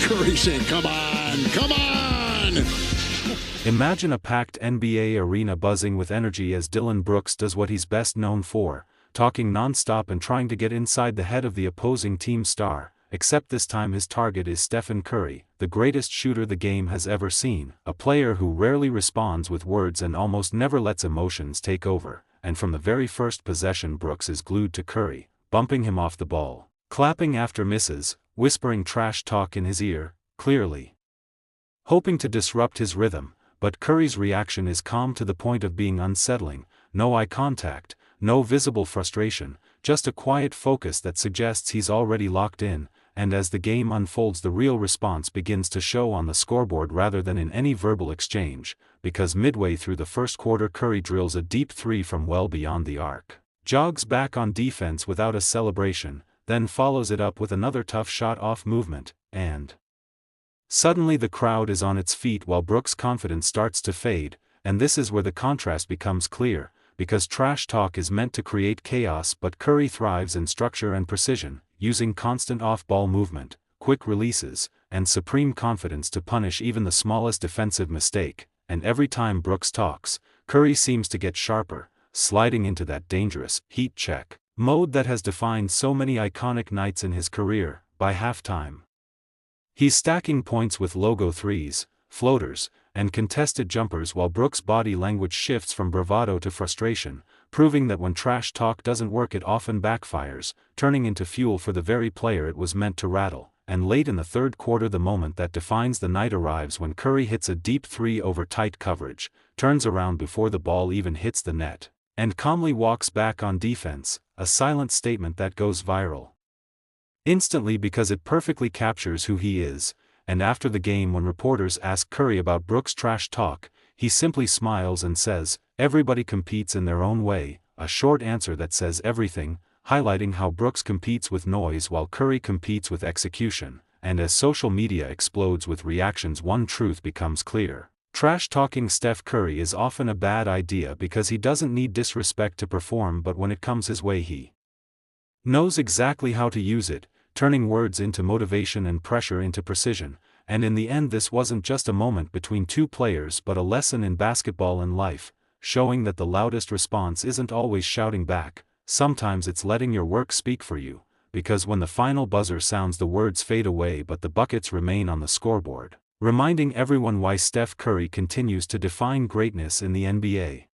Curry saying, come on, come on! Imagine a packed NBA arena buzzing with energy as Dillon Brooks does what he's best known for, talking non-stop and trying to get inside the head of the opposing team star, except this time his target is Steph Curry, the greatest shooter the game has ever seen, a player who rarely responds with words and almost never lets emotions take over, and from the very first possession Brooks is glued to Curry, bumping him off the ball, clapping after misses, whispering trash talk in his ear, clearly hoping to disrupt his rhythm. But Curry's reaction is calm to the point of being unsettling, no eye contact, no visible frustration, just a quiet focus that suggests he's already locked in, and as the game unfolds the real response begins to show on the scoreboard rather than in any verbal exchange, because midway through the first quarter Curry drills a deep three from well beyond the arc, jogs back on defense without a celebration, then follows it up with another tough shot off movement, and suddenly the crowd is on its feet while Brooks' confidence starts to fade, and this is where the contrast becomes clear, because trash talk is meant to create chaos but Curry thrives in structure and precision, using constant off-ball movement, quick releases, and supreme confidence to punish even the smallest defensive mistake, and every time Brooks talks, Curry seems to get sharper, sliding into that dangerous heat check mode that has defined so many iconic nights in his career. By halftime, he's stacking points with logo threes, floaters, and contested jumpers while Brooks' body language shifts from bravado to frustration, proving that when trash talk doesn't work it often backfires, turning into fuel for the very player it was meant to rattle. And late in the third quarter the moment that defines the night arrives when Curry hits a deep three over tight coverage, turns around before the ball even hits the net, and calmly walks back on defense, a silent statement that goes viral instantly because it perfectly captures who he is. And after the game when reporters ask Curry about Brooks' trash talk, he simply smiles and says, "Everybody competes in their own way," a short answer that says everything, highlighting how Brooks competes with noise while Curry competes with execution. And as social media explodes with reactions one truth becomes clear. Trash-talking Steph Curry is often a bad idea because he doesn't need disrespect to perform, but when it comes his way he knows exactly how to use it, turning words into motivation and pressure into precision. And in the end this wasn't just a moment between two players but a lesson in basketball and life, showing that the loudest response isn't always shouting back, sometimes it's letting your work speak for you, because when the final buzzer sounds the words fade away but the buckets remain on the scoreboard, reminding everyone why Steph Curry continues to define greatness in the NBA.